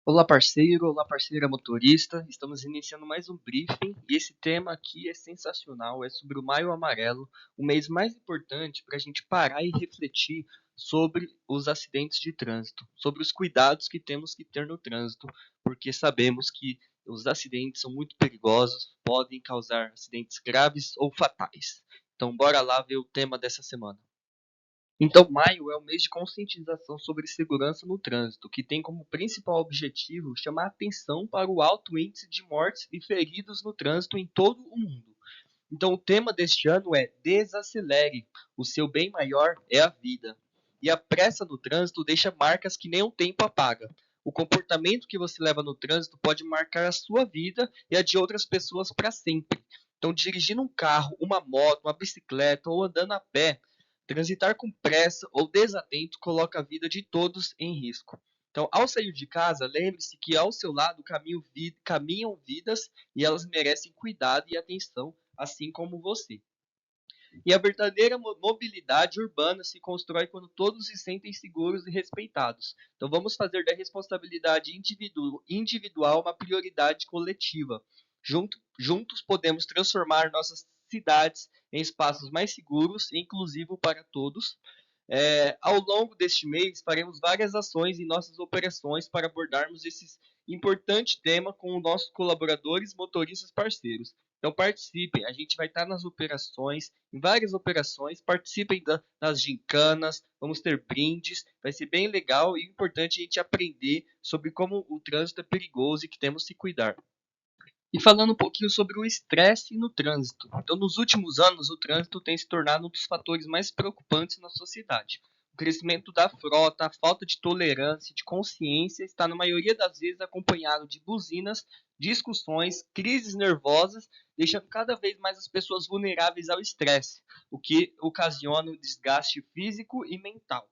Olá, parceiro, olá, parceira motorista. Estamos iniciando mais um briefing e esse tema aqui é sensacional. É sobre o Maio Amarelo, o mês mais importante para a gente parar e refletir sobre os acidentes de trânsito, sobre os cuidados que temos que ter no trânsito, porque sabemos que os acidentes são muito perigosos, podem causar acidentes graves ou fatais. Então, bora lá ver o tema dessa semana. Então, maio é o mês de conscientização sobre segurança no trânsito, que tem como principal objetivo chamar atenção para o alto índice de mortes e feridos no trânsito em todo o mundo. Então, o tema deste ano é Desacelere, o seu bem maior é a vida. E a pressa no trânsito deixa marcas que nem o tempo apaga. O comportamento que você leva no trânsito pode marcar a sua vida e a de outras pessoas para sempre. Então, dirigindo um carro, uma moto, uma bicicleta ou andando a pé, transitar com pressa ou desatento coloca a vida de todos em risco. Então, ao sair de casa, lembre-se que ao seu lado caminham vidas e elas merecem cuidado e atenção, assim como você. E a verdadeira mobilidade urbana se constrói quando todos se sentem seguros e respeitados. Então vamos fazer da responsabilidade individual uma prioridade coletiva. Juntos podemos transformar nossas cidades em espaços mais seguros e inclusivos para todos. Ao longo deste mês, faremos várias ações em nossas operações para abordarmos esse importante tema com os nossos colaboradores, motoristas parceiros. Então participem, a gente vai estar nas operações, em várias operações, participem das gincanas, vamos ter brindes, vai ser bem legal e importante a gente aprender sobre como o trânsito é perigoso e que temos que se cuidar. E falando um pouquinho sobre o estresse no trânsito. Então, nos últimos anos, o trânsito tem se tornado um dos fatores mais preocupantes na sociedade. O crescimento da frota, a falta de tolerância, de consciência está, na maioria das vezes, acompanhado de buzinas, discussões, crises nervosas, deixando cada vez mais as pessoas vulneráveis ao estresse, o que ocasiona o desgaste físico e mental.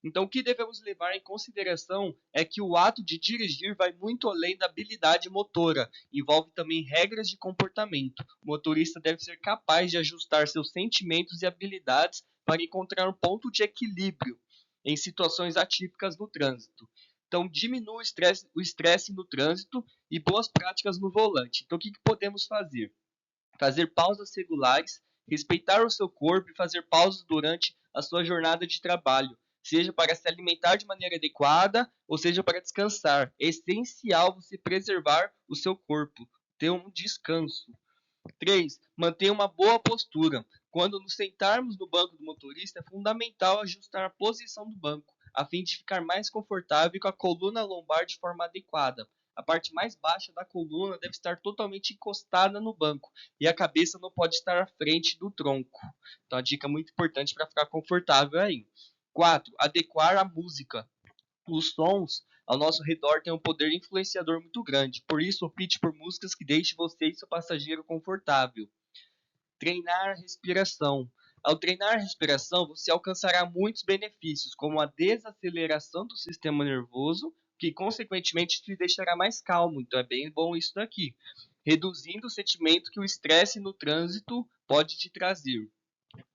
Então, o que devemos levar em consideração é que o ato de dirigir vai muito além da habilidade motora, envolve também regras de comportamento. O motorista deve ser capaz de ajustar seus sentimentos e habilidades para encontrar um ponto de equilíbrio em situações atípicas no trânsito. Então, diminua o estresse no trânsito e boas práticas no volante. Então, o que podemos fazer? Fazer pausas regulares, respeitar o seu corpo e fazer pausas durante a sua jornada de trabalho, seja para se alimentar de maneira adequada ou seja para descansar. É essencial você preservar o seu corpo, ter um descanso. 3. Mantenha uma boa postura. Quando nos sentarmos no banco do motorista, é fundamental ajustar a posição do banco, a fim de ficar mais confortável e com a coluna lombar de forma adequada. A parte mais baixa da coluna deve estar totalmente encostada no banco e a cabeça não pode estar à frente do tronco. Então, a dica muito importante para ficar confortável aí. 4. Adequar a música. Os sons ao nosso redor têm um poder influenciador muito grande, por isso opte por músicas que deixem você e seu passageiro confortável. Treinar a respiração. Ao treinar a respiração, você alcançará muitos benefícios, como a desaceleração do sistema nervoso, que consequentemente te deixará mais calmo. Então é bem bom isso daqui. Reduzindo o sentimento que o estresse no trânsito pode te trazer.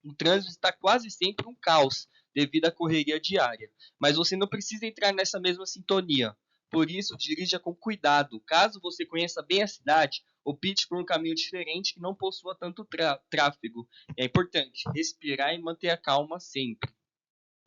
O trânsito está quase sempre um caos devido à correria diária, mas você não precisa entrar nessa mesma sintonia. Por isso, dirija com cuidado. Caso você conheça bem a cidade, opte por um caminho diferente que não possua tanto tráfego. É importante respirar e manter a calma sempre.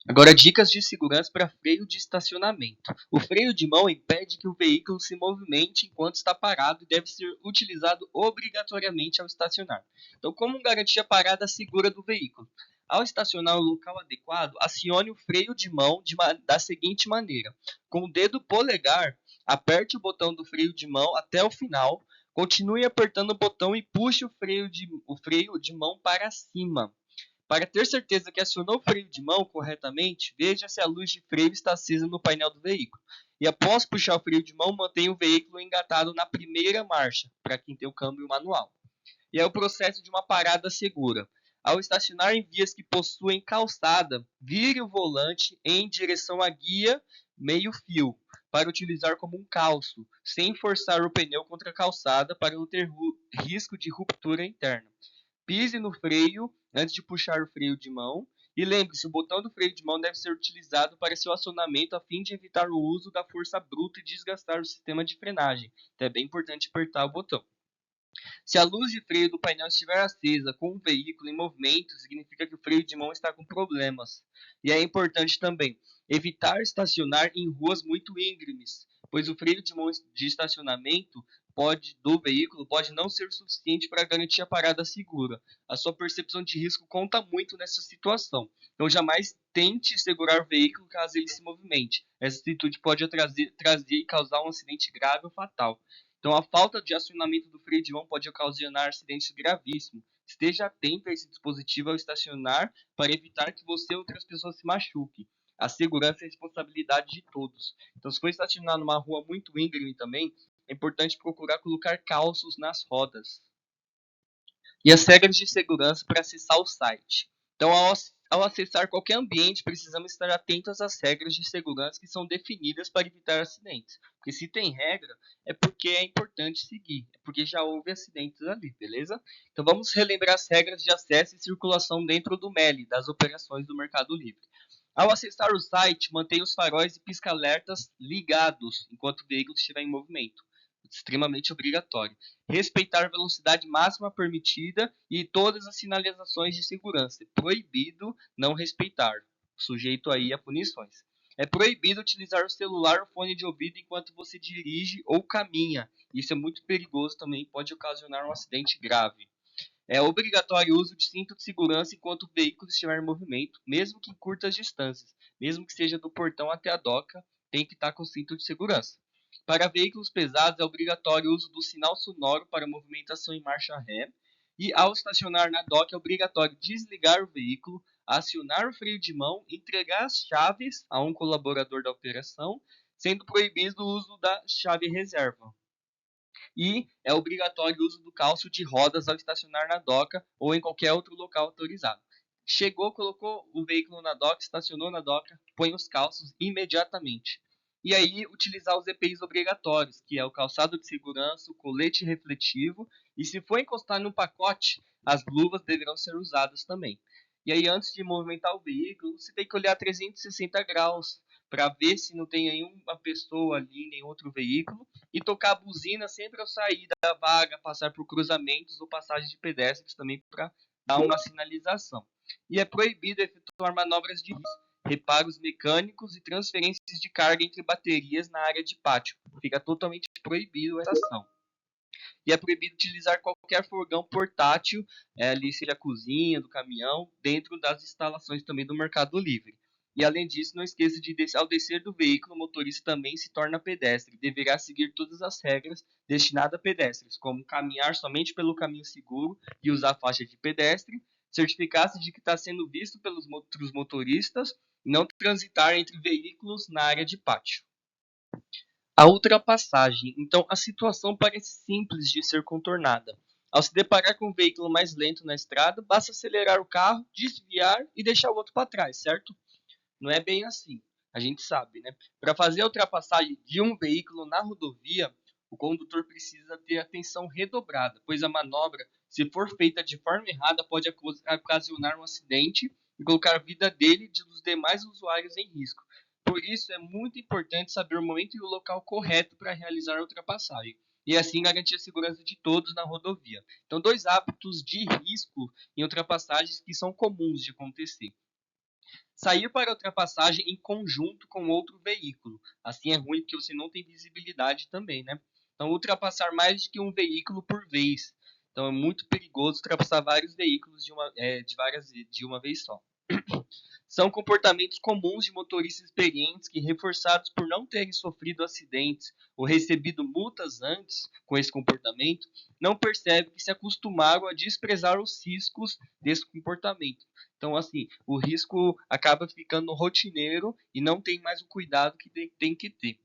Agora, dicas de segurança para freio de estacionamento. O freio de mão impede que o veículo se movimente enquanto está parado e deve ser utilizado obrigatoriamente ao estacionar. Então, como garantir a parada segura do veículo? Ao estacionar no local adequado, acione o freio de mão da seguinte maneira: com o dedo polegar, aperte o botão do freio de mão até o final, continue apertando o botão e puxe o freio de mão para cima. Para ter certeza que acionou o freio de mão corretamente, veja se a luz de freio está acesa no painel do veículo. E após puxar o freio de mão, mantenha o veículo engatado na primeira marcha, para quem tem o câmbio manual. E é o processo de uma parada segura. Ao estacionar em vias que possuem calçada, vire o volante em direção à guia meio-fio, para utilizar como um calço, sem forçar o pneu contra a calçada para não ter risco de ruptura interna. Pise no freio antes de puxar o freio de mão E lembre-se, o botão do freio de mão deve ser utilizado para seu acionamento a fim de evitar o uso da força bruta e desgastar o sistema de frenagem. Então é bem importante apertar o botão. Se a luz de freio do painel estiver acesa com o veículo em movimento, significa que o freio de mão está com problemas. E é importante também evitar estacionar em ruas muito íngremes, pois o freio de mão de estacionamento do veículo pode não ser suficiente para garantir a parada segura. A sua percepção de risco conta muito nessa situação. Então jamais tente segurar o veículo caso ele se movimente. Essa atitude pode trazer e causar um acidente grave ou fatal. Então, a falta de acionamento do freio de mão pode ocasionar acidentes gravíssimos. Esteja atento a esse dispositivo ao estacionar para evitar que você ou outras pessoas se machuquem. A segurança é responsabilidade de todos. Então, se for estacionar numa rua muito íngreme também, é importante procurar colocar calços nas rodas. E as regras de segurança para acessar o site. Então, ao acessar qualquer ambiente, precisamos estar atentos às regras de segurança que são definidas para evitar acidentes. Porque se tem regra, é porque é importante seguir, é porque já houve acidentes ali, beleza? Então vamos relembrar as regras de acesso e circulação dentro do MELI, das operações do Mercado Livre. Ao acessar o site, mantenha os faróis e pisca-alertas ligados enquanto o veículo estiver em movimento. Extremamente obrigatório. Respeitar a velocidade máxima permitida e todas as sinalizações de segurança. É proibido não respeitar, sujeito aí a punições. É proibido utilizar o celular ou fone de ouvido enquanto você dirige ou caminha. Isso é muito perigoso também, pode ocasionar um acidente grave. É obrigatório o uso de cinto de segurança enquanto o veículo estiver em movimento, mesmo que em curtas distâncias, mesmo que seja do portão até a doca, tem que estar com cinto de segurança. Para veículos pesados, é obrigatório o uso do sinal sonoro para movimentação em marcha ré. E ao estacionar na doca, é obrigatório desligar o veículo, acionar o freio de mão, entregar as chaves a um colaborador da operação, sendo proibido o uso da chave reserva. E é obrigatório o uso do calço de rodas ao estacionar na doca ou em qualquer outro local autorizado. Chegou, colocou o veículo na doca, estacionou na doca, põe os calços imediatamente. E aí, utilizar os EPIs obrigatórios, que é o calçado de segurança, o colete refletivo, e se for encostar no pacote, as luvas deverão ser usadas também. E aí, antes de movimentar o veículo, você tem que olhar 360 graus para ver se não tem nenhuma pessoa ali, nem outro veículo, e tocar a buzina sempre ao sair da vaga, passar por cruzamentos ou passagem de pedestres também para dar uma sinalização. E é proibido efetuar manobras de risco, reparos mecânicos e transferências de carga entre baterias na área de pátio. Fica totalmente proibido essa ação. E é proibido utilizar qualquer fogão portátil, ali seja a cozinha, do caminhão, dentro das instalações também do Mercado Livre. E além disso, não esqueça de, ao descer do veículo, o motorista também se torna pedestre. Deverá seguir todas as regras destinadas a pedestres, como caminhar somente pelo caminho seguro e usar faixa de pedestre, certificar-se de que está sendo visto pelos outros motoristas, e não transitar entre veículos na área de pátio. A ultrapassagem. Então, a situação parece simples de ser contornada. Ao se deparar com um veículo mais lento na estrada, basta acelerar o carro, desviar e deixar o outro para trás, certo? Não é bem assim. A gente sabe, né? Para fazer a ultrapassagem de um veículo na rodovia, o condutor precisa ter atenção redobrada, pois a manobra, se for feita de forma errada, pode ocasionar um acidente e colocar a vida dele e dos demais usuários em risco. Por isso, é muito importante saber o momento e o local correto para realizar a ultrapassagem e assim garantir a segurança de todos na rodovia. Então, dois hábitos de risco em ultrapassagens que são comuns de acontecer. Sair para a ultrapassagem em conjunto com outro veículo. Assim é ruim porque você não tem visibilidade também, né? Então, ultrapassar mais de que um veículo por vez. Então, é muito perigoso ultrapassar vários veículos de uma vez só. São comportamentos comuns de motoristas experientes que, reforçados por não terem sofrido acidentes ou recebido multas antes com esse comportamento, não percebem que se acostumaram a desprezar os riscos desse comportamento. Então, assim, o risco acaba ficando rotineiro e não tem mais o cuidado que tem que ter.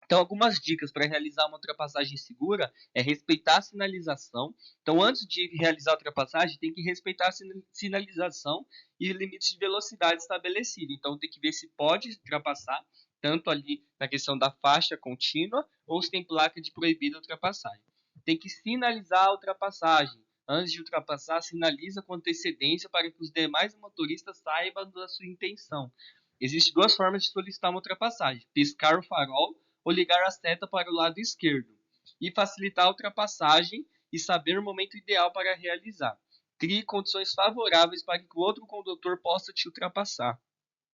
Então, algumas dicas para realizar uma ultrapassagem segura é respeitar a sinalização. Então, antes de realizar a ultrapassagem, tem que respeitar a sinalização e limites de velocidade estabelecidos. Então, tem que ver se pode ultrapassar, tanto ali na questão da faixa contínua, ou se tem placa de proibida ultrapassagem. Tem que sinalizar a ultrapassagem Antes de ultrapassar, sinaliza com antecedência para que os demais motoristas saibam da sua intenção. Existem duas formas de solicitar uma ultrapassagem: piscar o farol ou ligar a seta para o lado esquerdo. E facilitar a ultrapassagem e saber o momento ideal para realizar. Crie condições favoráveis para que o outro condutor possa te ultrapassar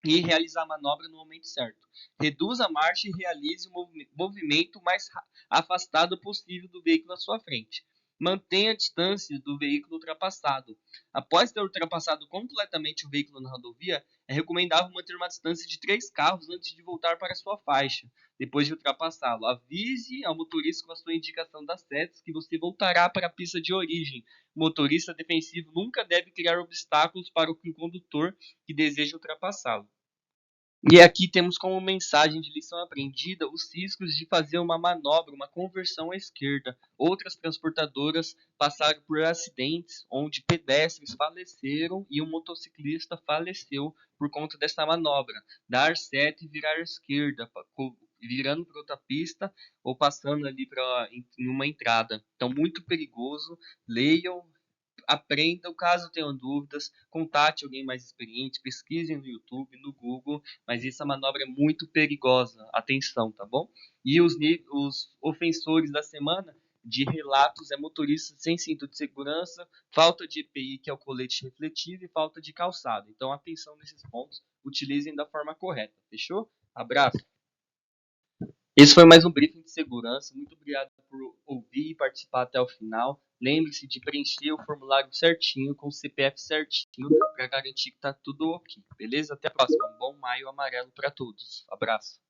e realizar a manobra no momento certo. Reduza a marcha e realize o movimento mais afastado possível do veículo à sua frente. Mantenha a distância do veículo ultrapassado. Após ter ultrapassado completamente o veículo na rodovia, é recomendável manter uma distância de 3 carros antes de voltar para a sua faixa. Depois de ultrapassá-lo, avise ao motorista com a sua indicação das setas que você voltará para a pista de origem. O motorista defensivo nunca deve criar obstáculos para o condutor que deseja ultrapassá-lo. E aqui temos como mensagem de lição aprendida os riscos de fazer uma manobra, uma conversão à esquerda. Outras transportadoras passaram por acidentes onde pedestres faleceram e um motociclista faleceu por conta dessa manobra. Dar seta e virar à esquerda, virando para outra pista ou passando ali em uma entrada. Então, muito perigoso. Leiam, aprendam, caso tenham dúvidas, contate alguém mais experiente, pesquisem no YouTube, no Google, mas essa manobra é muito perigosa, atenção, tá bom? E os ofensores da semana de relatos é motorista sem cinto de segurança, falta de EPI, que é o colete refletivo, e falta de calçado. Então, atenção nesses pontos, utilizem da forma correta, fechou? Abraço! Esse foi mais um briefing de segurança. Muito obrigado por ouvir e participar até o final. Lembre-se de preencher o formulário certinho, com o CPF certinho, para garantir que está tudo ok. Beleza? Até a próxima. Um bom maio amarelo para todos. Abraço.